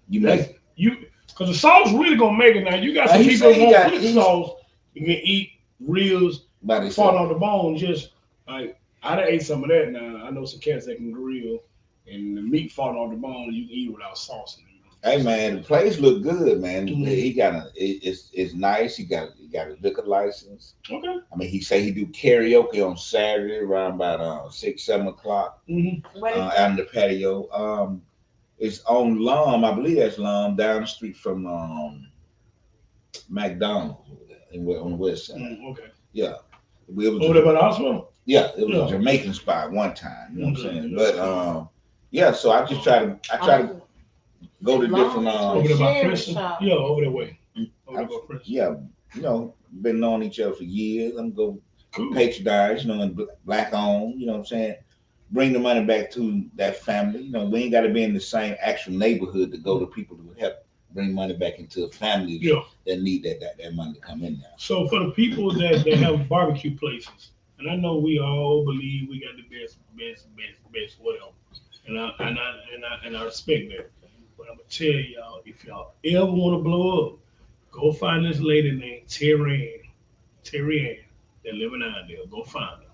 you make because the sauce really gonna make it. Now you got some people who won't put sauce. You can eat ribs falling off the bone. Just like I done ate some of that. Now I know some cats that can grill and the meat falling off the bone. You can eat without sauce in it. Hey man, the place look good, man. He got it's nice. He got a liquor license. Okay. I mean, he say he do karaoke on Saturday around about 6, 7 o'clock out in the patio. It's on Lum, I believe that's Lum, down the street from McDonald's on the west side. Okay. Yeah. Over there by the hospital? Yeah, it was Yeah. a Jamaican spot one time. You know what I'm saying? Yeah. But yeah. So I just try to go to different. Over there by Sharing Princeton. shop. Yeah, over that way. Over there I've- by Princeton. yeah, been knowing each other for years. I'm go Cool. patronize, and black owned. You know what I'm saying? Bring the money back to that family. We ain't got to be in the same actual neighborhood to go to people to help bring money back into families Yeah. that need that money to come in there. So for the people that have barbecue places, and I know we all believe we got the best, whatever, and I respect that. But I'm gonna tell y'all, if y'all ever want to blow up, go find this lady named Terry Ann, that live in Idell. Go find her.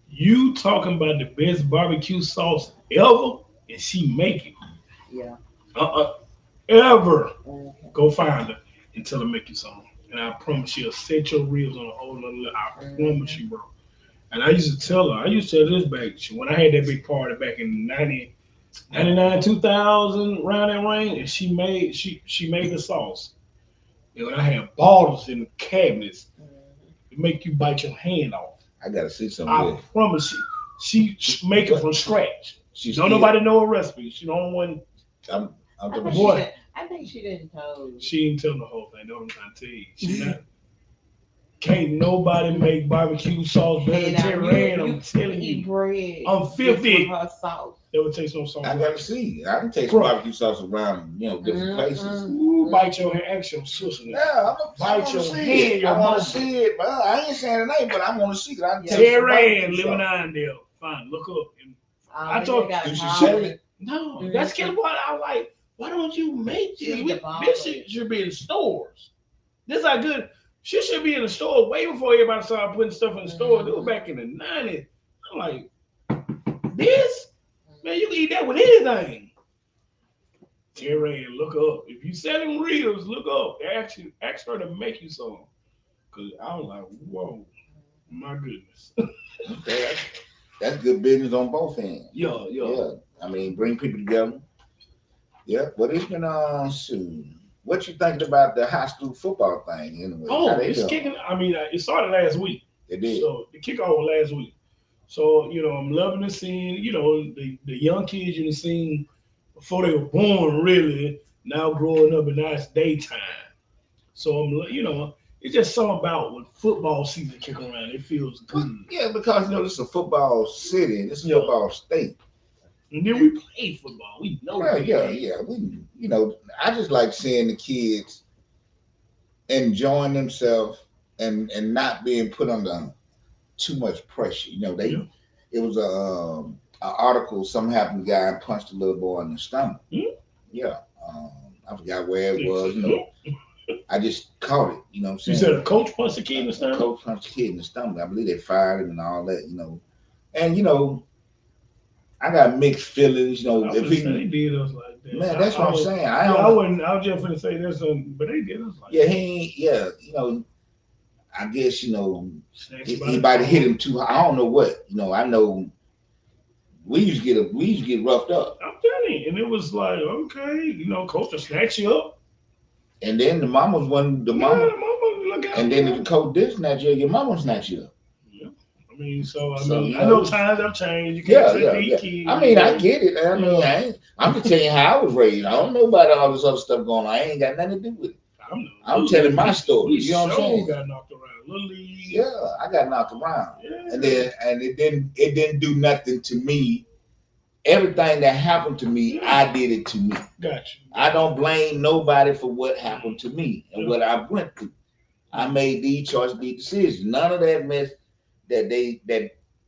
You talking about the best barbecue sauce ever, and she make it. Yeah. Ever. Mhm. Go find her and tell her make you some. And I promise she'll set your ribs on a whole nother level. I promise you, bro. And I used to tell her, this back when I had that big party back in 99, 2000, around that range, and she made the sauce. And I had bottles in the cabinets to make you bite your hand off. I gotta see some I of promise you. She make it from scratch. She's Don't nobody know her recipe. She the only one. I'm I talking think, Boy. I think she didn't tell. She ain't telling the whole thing. That's what I'm trying to tell you. She not. Can't nobody make barbecue sauce better than Terry Ann. I'm telling Eat you. bread. I'm 50. With her sauce. Never taste no sauce. I gotta see. I can taste Bro. barbecue sauce around, different places. Ooh, bite your hand. Ask your sister. Yeah, I Bite want your to see hand, it. your I want mama. to see it, but I ain't saying the name, but I want to see it. I can taste Terry barbecue Ann, living sauce. on there. Fine, look up. And I told- got Did she called. sell it? no, Mhm. that's kind of what I like. Why don't you make this? She's the bomb. This shit should be in stores. This how good. She should be in the store way before everybody started putting stuff in the store. It was back in the 90s. I'm like, this? Man, you can eat that with anything. Terry Ann, look up. If you selling ribs, look up. Ask her to make you some. Cause I was like, whoa, my goodness. Okay, that's good business on both ends. Yeah. Yeah, I mean, bring people together. Yeah, but it's been soon. What you thinking about the high school football thing anyway? Oh, How they it's doing? kicking. I mean, it started last week. It did. So the kickoff was last week. So, I'm loving the scene, the young kids you seen before they were born, really, now growing up, and now it's daytime. So it's just something about when football season kick around, it feels good. Yeah, because this is a football city, this is a Yeah. football state. And then we play football. We know Yeah. I just like seeing the kids enjoying themselves and not being put under too much pressure. It was an article. Something happened. The guy punched a little boy in the stomach. Yeah, I forgot where it was. I just caught it. You know what I'm saying? You said a coach punched a kid in the stomach? Coach punched a kid in the stomach. I believe they fired him and all that. And I got mixed feelings. I was if gonna say he, they did us like that. man, that's what I'm saying. I wouldn't. I was just gonna say this, but they did us like Yeah, that. he ain't. Yeah, I guess Snatched by the anybody hit collar. him too high. I don't know what. I know we used to get roughed up, I'm telling you, and it was like, okay, coach will snatch you up. and then the mamas wasn't the mama, Yeah, mama look out. and then if the coach did snatch you, your mama snatch you up. Yeah. I mean, so So, I know times have changed. You can't Yeah. say kids. I mean, I get it. I'm just telling you how I was raised. I don't know about all this other stuff going on. I ain't got nothing to do with it. I'm telling my story. We You know what I'm sure saying? got knocked around. Little league. Yeah, I got knocked around, Yeah. and it didn't do nothing to me. Everything that happened to me, I did it to me. Got you. I don't blame nobody for what happened to me and what I went through. I made these choices, these decisions. None of that mess that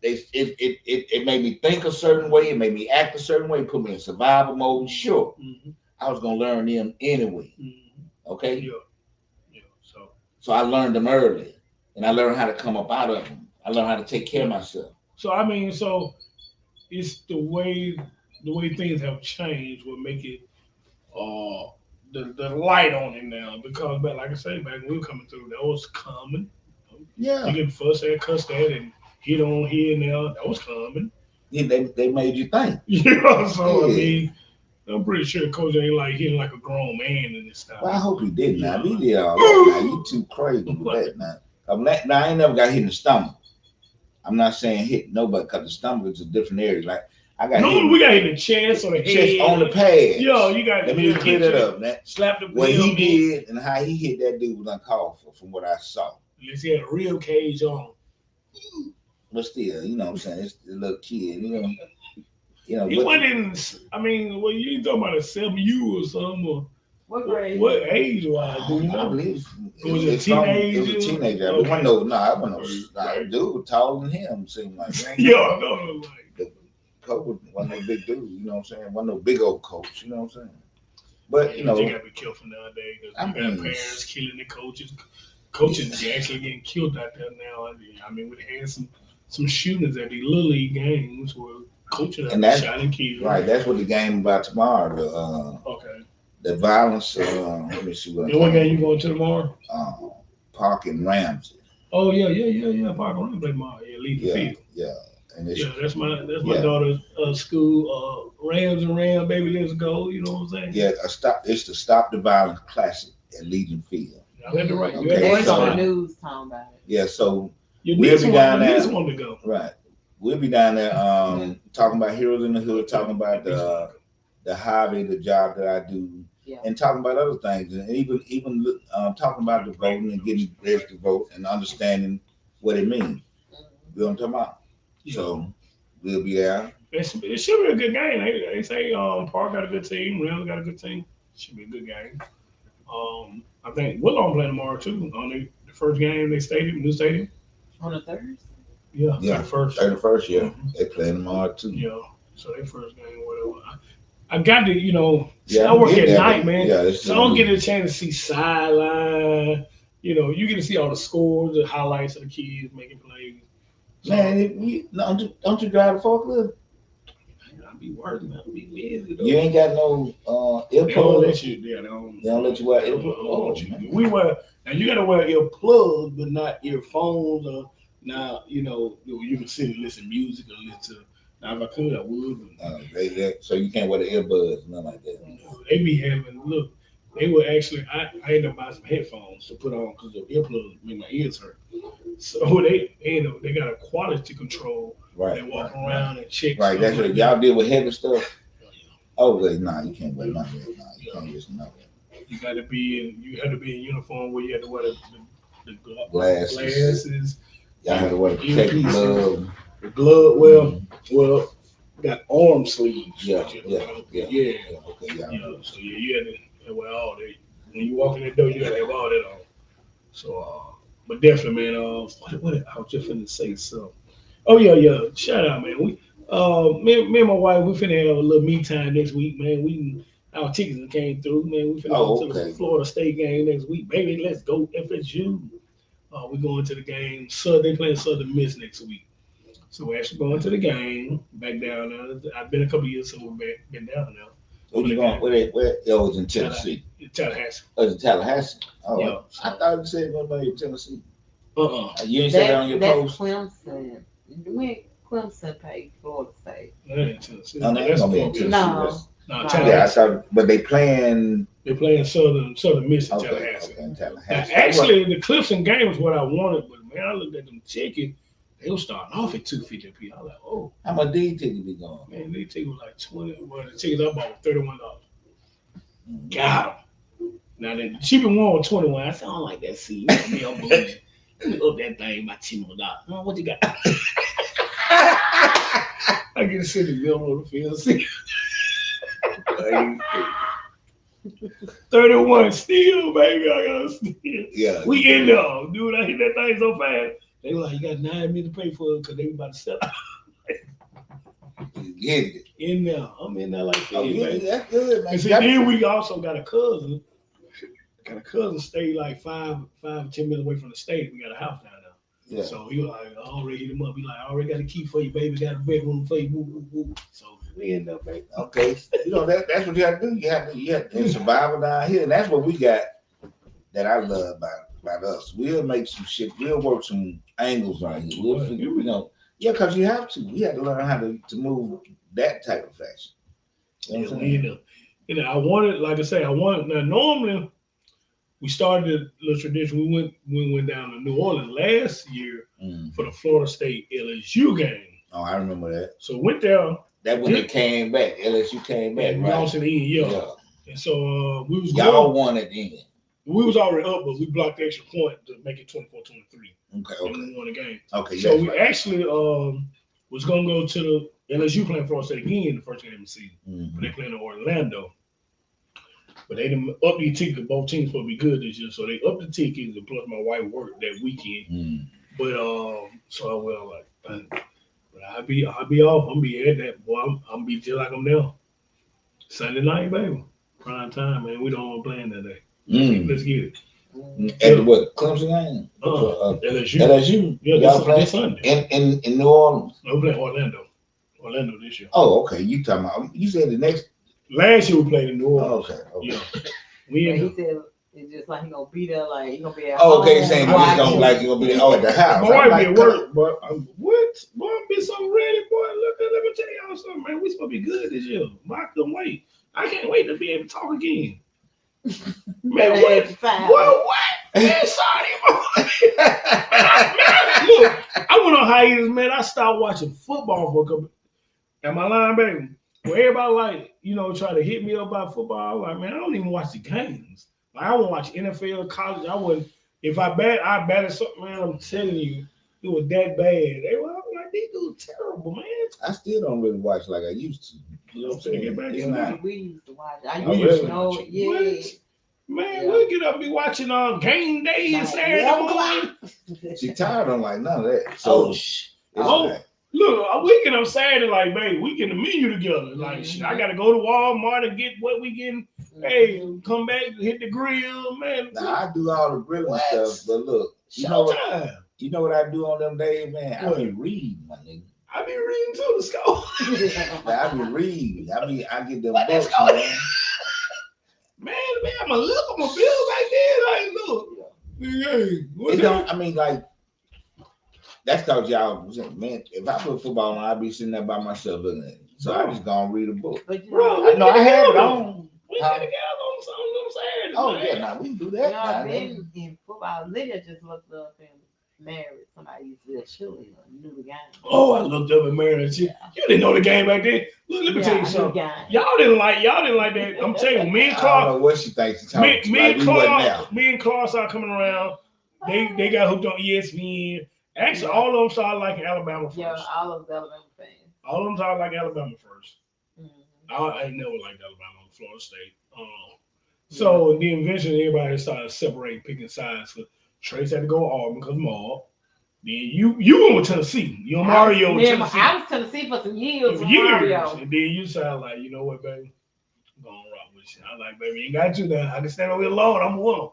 it made me think a certain way, it made me act a certain way, put me in survival mode. Sure, Mm-hmm. I was gonna learn them anyway. Mm-hmm. Okay, Yeah. so I learned them early, and I learned how to come up out of them. I learned how to take care of myself. So I mean, it's the way things have changed will make it the light on it now, because like I say, back when we were coming through, that was common. Yeah, You get fussed at, cussed at, and hit on here and there. That was common. yeah, they made you think. So I Yeah. mean, I'm pretty sure the coach ain't like hitting like a grown man in this style. Well, I hope he did. Now he did all that. Now you too crazy with that. Now I ain't never got hit in the stomach. I'm not saying hit nobody because the stomach is a different area. Like I got Normally we got hit in the chest or the chest head. on the pads. Yo, you got Let me just clear that up, man. Slap the What he bill, did and how he hit that dude was uncalled for, from what I saw. Unless he had a real cage on. But still, you know what I'm saying? It's a little kid, you know. He But wasn't in, I mean, well, you ain't talking about a 7U or something, or What grade? what age wise, do you I know? believe Was it a it was a teenager? teenager. Okay. But no, I wasn't no dude was taller than him. Seemed like Yo, no, like, Coach wasn't no big dude. You know what I'm saying? Wasn't no big old coach. You know what I'm saying? But you know, you gotta be careful nowadays because I you got mean, parents killing the coaches. Coaches actually getting killed out there now. I mean, we had some shootings at the little league games where coaches and have that's shot and killed. right. That's what the game about tomorrow. Okay. The violence. Let me see what. And what game you going to tomorrow? Park and Ramsey. Oh yeah. Park Run play tomorrow. Yeah, lead the field. Yeah. And it's, Yeah, that's my daughter's school. Rams and Ram, baby, let's go. You know what I'm saying? yeah. It's the Stop the Violence Classic at Legion Field. I had the right. You Okay, had the They right was on the spot. news talking about it. Yeah. So Your we'll niece be down wanted there. to go. Right. We'll be down there talking about Heroes in the Hood, talking about the hobby, the job that I do, and talking about other things, and even talking about the voting and getting ready to vote and understanding what it means. You know what I'm talking about? Yeah. So we'll be there. It should be a good game. They say Park got a good team, Rams got a good team. Should be a good game. I think Woodlawn play tomorrow too. On the first game, new stadium. On the Thursday? Yeah, first. 31st, yeah. Mhm. They play tomorrow too. Yeah, so they first game, whatever. I got to, Yeah, I work get at there, night, but- man. yeah, it's So I don't get a chance to see sideline. You get to see all the scores, the highlights of the kids making plays. So, Man, don't you drive the forklift? I'll be working. I'll be busy. Though. You ain't got no They don't earplugs. let you. Yeah, they don't let you wear they don't earplugs. let you. We wear now. You gotta wear earplugs, but not earphones. Or now you can sit and listen to music or listen to. Now if I could, I would. But, So you can't wear the earbuds, nothing like that. they be having look. They were actually. I ended up buying some headphones to put on because the earplugs make my ears hurt. So they got a quality control. Right. They walk around and check. Right. That's what y'all deal with heavy stuff. Yeah. Oh wait, nah, you can't wear none of that. Nah, you can't just know that. You got to be in. You have to be in uniform where you have to wear the Glasses. Y'all have to wear the Earpieces. protective glove. The glove. Well, got arm sleeves. Yeah. Okay, Yeah. So you had to wear all that. When you walk in the door, you got to have all that on. So, but definitely, man. What I was just finna say something. Oh yeah. Shout out, man. We, me and my wife, we finna have a little me time next week, man. Our tickets came through, man. We finna go to the Florida State game next week, baby. Let's go FSU. We're going to the game. So they playing Southern Miss next week. So we're actually going to the game, back down there. I've been a couple years since we've been down there. Where you going? Where it was in Tennessee. Tallahassee. Oh, it's in Tallahassee. Oh, Yeah. I thought you said going to Tennessee. You ain't said that on your that's post. Clemson. Clemson paid Florida State. That ain't Tennessee. No, they ain't gonna be in Tennessee. No. No, No. Tallahassee. Yeah, I thought, but they playing. They're playing Southern Miss in Okay, Tallahassee. in Now, Tallahassee. actually, the Clemson game was what I wanted, but man, I looked at them tickets. They were starting off at $250 a piece. I was like, oh How much D ticket be going? man, they ticket was like 20. Well, the tickets I bought were $31. Got them. Now the cheapest one was 21. I said, I don't like that seat. Let me up that thing by $10 more. What you got? I get to sit in the middle of the field. See. 31 still, baby. I got still. Yeah. We in there, dude. I hit that thing so fast. They were like, you got 9 minutes to pay for it because they were about to sell out. Get it. In there. I'm in there like Oh, that, yeah, baby. that's good, man. And see, then we also got a cousin. Stayed like 5 or 10 minutes away from the state. We got a house down there. Yeah. So he was like, I already hit him up. He like, I already got a key for you, baby. Got a bedroom for you. Woo, woo, woo. So we end up, baby. Okay. That's what you have to do. You have to survive down here. And that's what we got that I love about us. We'll make some shit. We'll work some angles right here. We'll figure, yeah, because you have to. We have to learn how to move that type of fashion. You know what I'm saying? I wanted, like I say, now normally we started a little tradition. We went down to New Orleans last year for the Florida State LSU game. Oh, I remember that. So went there. That when they came back, LSU came back, And right? lost at the end, yeah. And so we was y'all won at the end. We was already up, but we blocked the extra point to make it 24-23. Okay. And we won the game. Okay. So we actually was gonna go to the LSU playing Florida State again the first game of the season. But they playing in Orlando. But they didn't up the ticket. Both teams supposed to be good this year, so they upped the tickets. And plus, my wife worked that weekend. But so I was like, but I'll be off. I'm be at that boy. I'm be just like I'm now. Sunday night, baby, prime time, man. We don't want to play in that day. Let's get it. At what Clemson game? LSU. LSU. Yeah, y'all this Sunday. In New Orleans. No, we play Orlando. Orlando this year. Oh, okay. You talking about? You said the next. Last year we played in New Orleans. Okay. Yeah. He said it's just like he gonna be there, like he gonna be at home. Okay, home saying you just don't like you gonna be there. Oh, at the house. My wife be at work, but what? Boy, I'm be so ready, boy. Look, let me tell y'all something, man. We supposed to be good this year. I couldn't wait. I can't wait to be able to talk again. Man, what? Man, sorry, man, look, I went on hiatus, man. I stopped watching football for a couple. Am I lying, baby? Well, everybody like, try to hit me up about football. I'm like, man, I don't even watch the games. Like, I won't watch NFL, college. I wouldn't. If I batted something, man, I'm telling you, it was that bad. They were like, these dudes terrible, man. I still don't really watch like I used to. You know what I'm saying? We used to watch. I Oh, used really? to know, yeah. What? Man, we'll get up and be watching on game day and Saturday morning. She tired of like none of that. So Look, we get up Saturday like, babe, we get the menu together. Like, shit, I gotta go to Walmart and get what we getting. Hey, come back, hit the grill, man. Now I do all the grilling stuff, but look, you know what I do on them days, man? I be reading, my nigga. I be reading too, the score. I be reading. I get them books, man. Man, I'm gonna look, I'm gonna feel like that. Like, look. Like, that's because y'all, man, if I put football on, I'd be sitting there by myself looking at it. So I just gonna read a book. Bro, I know I have it on. We get together on Saturday. Oh, yeah, now we can do that. I've been in football. Lydia just looked up and married somebody used to be a cheerleader, knew the game. Oh, I looked up and married you. You didn't know the game back then. Look, let me tell you something. Y'all didn't like that. I'm telling you, me and Clark. I don't know what she thinks. Me and Clark started coming around. They got hooked on ESPN. Actually, all of them started liking Alabama first. Yeah, all of the Alabama fans. All of them started liking Alabama first. I ain't never liked Alabama or Florida State. So then eventually everybody started separating, picking sides. So Trace had to go Auburn because Maul. Then you went with Tennessee. You and Mario with Tennessee. I was Tennessee for some years. Mario. And then you sound like, you know what, baby? I'm going to rock with you. I like, baby, you ain't got you now. I can stand over here alone. I'm a winner.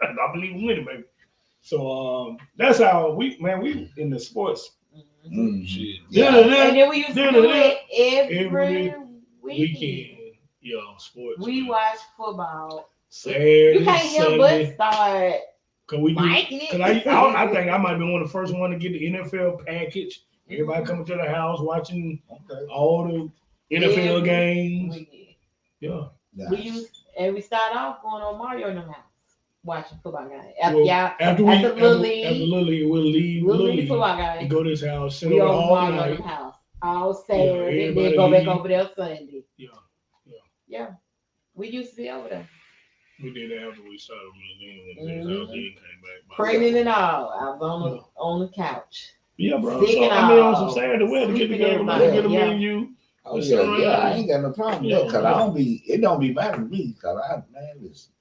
I believe in winning, baby. So that's how we in the sports. Shit. Yeah. And then we used to do it every weekend. Yeah, sports. We watch football. Saturday, you can't help but start. I think I might be one of the first one to get the NFL package. Everybody coming to the house watching all the NFL games. Yeah. We start off going on Mario in the house watching football games. After Little League, we'll leave football game and go to his house. Sit we over on all Mario night. in the house all Saturday. Then go back over there Sunday. Yeah. We used to be over there. We did that after we started when came back. Pregnant and all. I was on the couch. Yeah, bro. So, on some Saturday, we had to get together, get a menu. Oh, yeah, I ain't got no problem with that because it don't be mad at me because listen,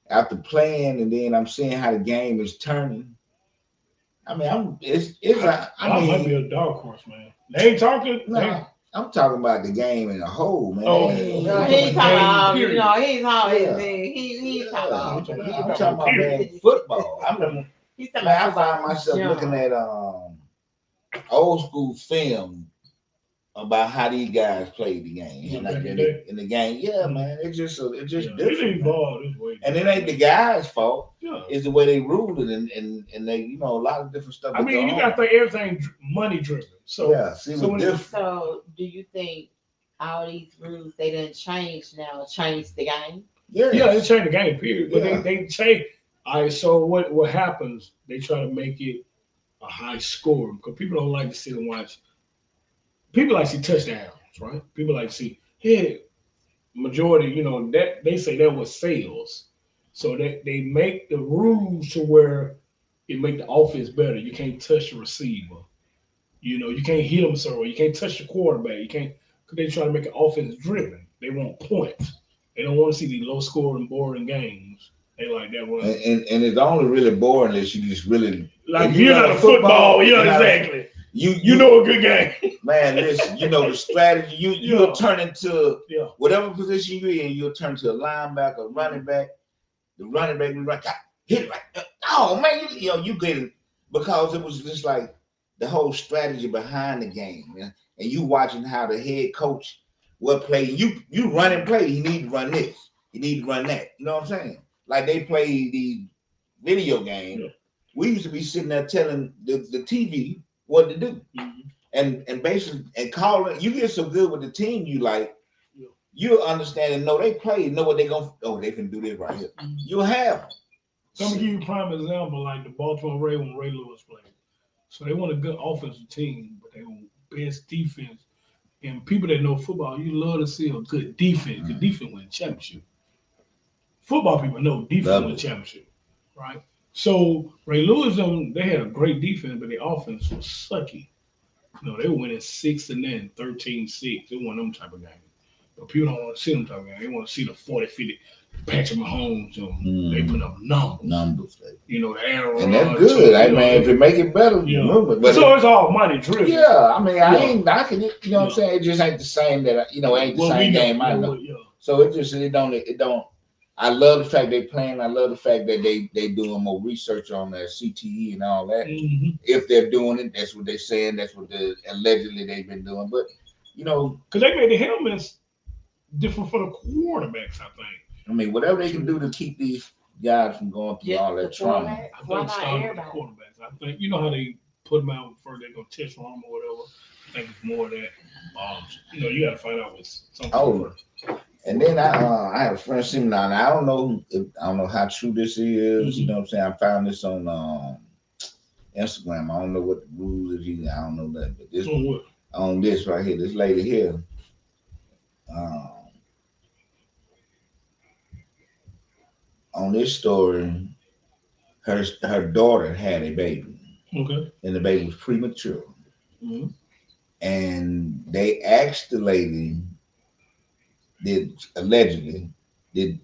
after playing and then I'm seeing how the game is turning. I mean, I might be a dark horse, man. They ain't talking. No, I'm talking about the game in a whole, man. Oh, he's talking about, he's talking about. I'm talking about man, football. I find myself looking at old school film about how these guys played the game. In the game, man, it's just different. It evolved this way. And it ain't the guys' fault. Yeah. It's the way they ruled it and they, a lot of different stuff. I mean, you got to think everything money driven. So So do you think all these rules they didn't change the game? Yeah. Yeah, they change the game, period. But Yeah. they change. All right, so what happens? They try to make it a high score because people don't like to sit and watch. People like to see touchdowns, right? People like to see hit. Majority, that they say that was sales. So that they make the rules to where it make the offense better. You can't touch the receiver. You can't hit them so you can't touch the quarterback. You can't because they try to make it offense driven. They want points. They don't want to see these low scoring, boring games. They like that one. And it's only really boring unless you just really Like you're not a football. Yeah, exactly. You know a good game. Man, listen, the strategy. You'll turn into Yeah. whatever position you're in. You'll turn to a linebacker, running back. The running back will run, hit it right. Oh man, you get it because it was just like the whole strategy behind the game, man. And you watching how the head coach what play you run and play. He need to run this. He need to run that. You know what I'm saying? Like they play the video game. Yeah. We used to be sitting there telling the TV what to do. Mm-hmm. And basically and calling. You get so good with the team you like. Yeah. You'll understand and know they play, know what they gonna. Oh, they can do this right here. Mm-hmm. You'll have. So I'm gonna give you a prime example, like the Baltimore Ravens when Ray Lewis played. So they want a good offensive team, but they want best defense. And people that know football, you love to see a good defense. The defense win championship. Football people know defense win championship, right? So Ray Lewis, they had a great defense, but their offense was sucky. They were winning 6-9, 13-6. They want them type of games. But people don't want to see them type of games. They want to see the 40-50 Patrick Mahomes. They put up numbers. Aaron and that's good. If it make it better, but so it's all money driven. Yeah, I mean, I ain't knocking it. You know what I'm saying? It just ain't the same that it ain't the same game I know. So it don't. I love the fact they playing. I love the fact that they doing more research on the CTE and all that. Mm-hmm. If they're doing it, that's what they're saying. That's what allegedly they've been doing. But because they made the helmets different for the quarterbacks, I think. I mean, whatever they can do to keep these guys from going through all that trauma. I think starting with the quarterbacks. I think how they put them out first. They're gonna test on them or whatever. I think it's more of that. You got to find out what's something first. And then I had a friend sitting me down. I don't know how true this is. Mm-hmm. You know what I'm saying? I found this on Instagram. I don't know what the rules is. I don't know that. But this on this right here, this lady here. On this story, her daughter had a baby. Okay. And the baby was premature. Mm-hmm. And they asked the lady, did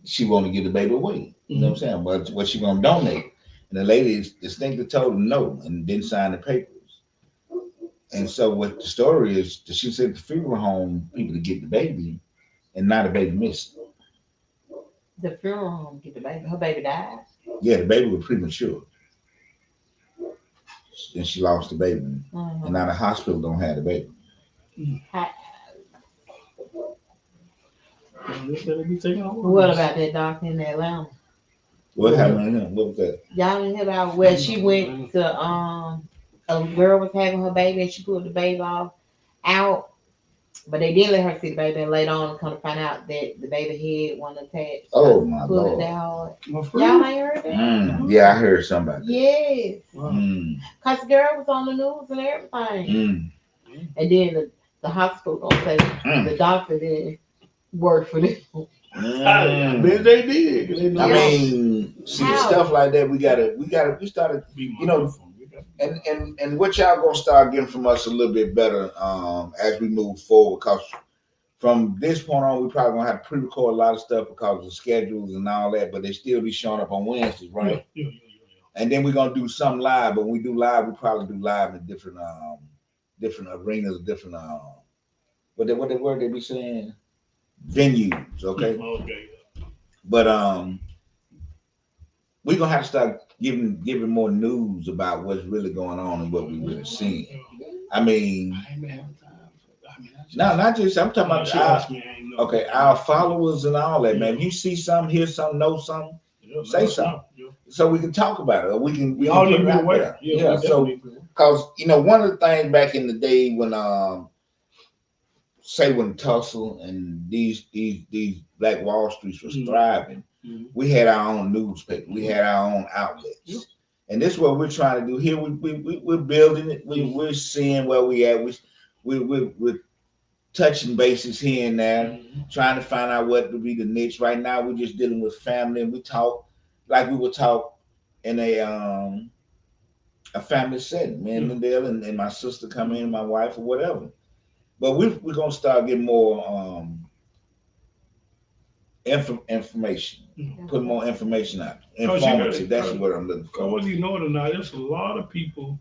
she want to give the baby away? You know what I'm saying? What she gonna donate? And the lady distinctly told them no and didn't sign the papers. And so what the story is, she sent the funeral home people to get the baby, and now the baby missed. The funeral home get the baby. Her baby died. Yeah, the baby was premature, and she lost the baby. Mm-hmm. And now the hospital don't have the baby. What about that doctor in Atlanta? What happened? What was that? Y'all didn't hear about where she went to a girl was having her baby and she pulled the baby out, but they didn't let her see the baby, and later on come to find out that the baby head wasn't attached. Oh my Lord. Y'all ain't heard that? Yeah, I heard somebody. Yes. Cause the girl was on the news and everything. And then the hospital gonna say the doctor didn't work for them. I bet they did. I mean, see stuff like that. We started, and what y'all gonna start getting from us a little bit better as we move forward. Because from this point on, we probably gonna have to pre-record a lot of stuff because of the schedules and all that. But they still be showing up on Wednesdays, right? Yeah. And then we're gonna do some live. But when we do live, we probably do live in different arenas, different what the word they be saying. Venues, okay. Okay. But we're gonna have to start giving more news about what's really going on and what we really seeing. I mean, not just I'm talking about our followers and all that, man. If you see something, hear something, know something, say something, so we can talk about it. Or we all need to be aware. Yeah. So, because one of the things back in the day when say when Tussle and these Black Wall Streets was thriving, we had our own newspaper, we had our own outlets. And this is what we're trying to do here. We're building it. We're seeing where we at. We're touching bases here and there, trying to find out what would be the niche. Right now, we're just dealing with family, and we talk like we would talk in a family setting. Me and Lindell and my sister come in, my wife or whatever. But we're gonna start getting more information, put more information out. Informative. That's what I'm looking for. Whether you know it or not, there's a lot of people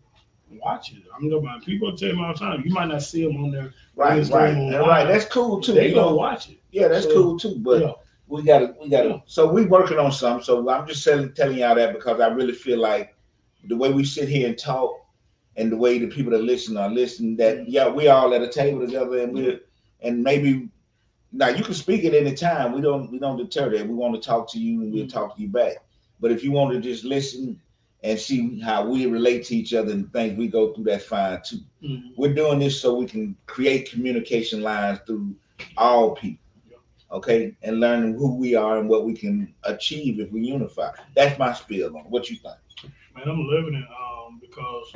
watching. I'm talking about people tell me all the time. You might not see them on there. Right. That's cool too. They gonna watch it. Yeah, that's cool too. But we gotta. So we working on something. So I'm just telling y'all that because I really feel like the way we sit here and talk, and the way the people that listen are listening, that we all at a table together, and maybe now you can speak at any time. We don't deter that. We want to talk to you, and we'll talk to you back. But if you want to just listen and see how we relate to each other and things we go through, that's fine too. We're doing this so we can create communication lines through all people, okay, and learning who we are and what we can achieve if we unify. That's my spiel on it. What you think? Man, I'm living it because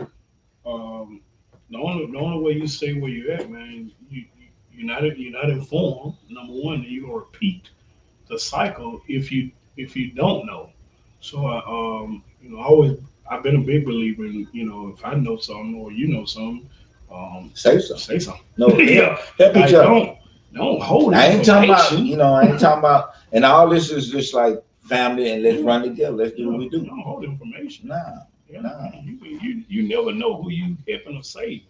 the only way you stay where you're at, man, you're not informed. Number one, and you're gonna repeat the cycle if you don't know. So I've been a big believer in, if I know something or you know something, say something. Say something. No, help each other. Don't hold it. I ain't talking about, and all this is just like family, and let's run together. Let's do what we do. Don't hold information. Nah. You never know who you helping or saving.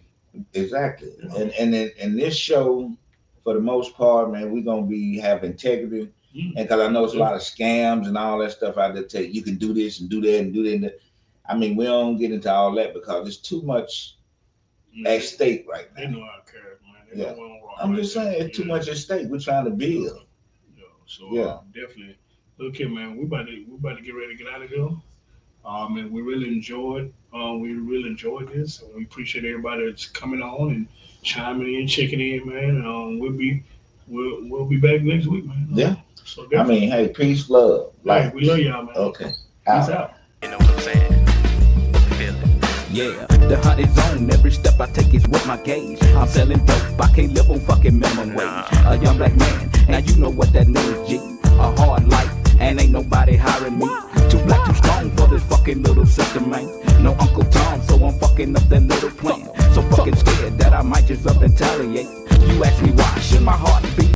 Exactly. And in this show, for the most part, man, we're gonna have integrity. And because I know it's a lot of scams and all that stuff out there. Tell you can do this and do that and do that. And I mean, we don't get into all that because there's too much at stake right now. They know I care, man. I'm just saying, it's too much at stake. We're trying to build. Definitely. Look here, man. We about to get ready to get out of here. And we really enjoyed. We really enjoyed this, and we appreciate everybody that's coming on and chiming in, checking in, man. And we'll be back next week, man. Yeah. So I mean, hey, peace, love. Like we love y'all, man. Okay. Peace out. You know what I'm saying? Feel it. Yeah, the hunt is on. Every step I take is with my gauge. I'm selling dope. I can't live on fucking minimum wage. A young black man, now you know what that means, G. A hard life, and ain't nobody hiring me. Too black, too strong for this fucking little system, man. No Uncle Tom, so I'm fucking up that little plan. So fucking scared that I might just up and retaliate. You ask me why, should my heart beat?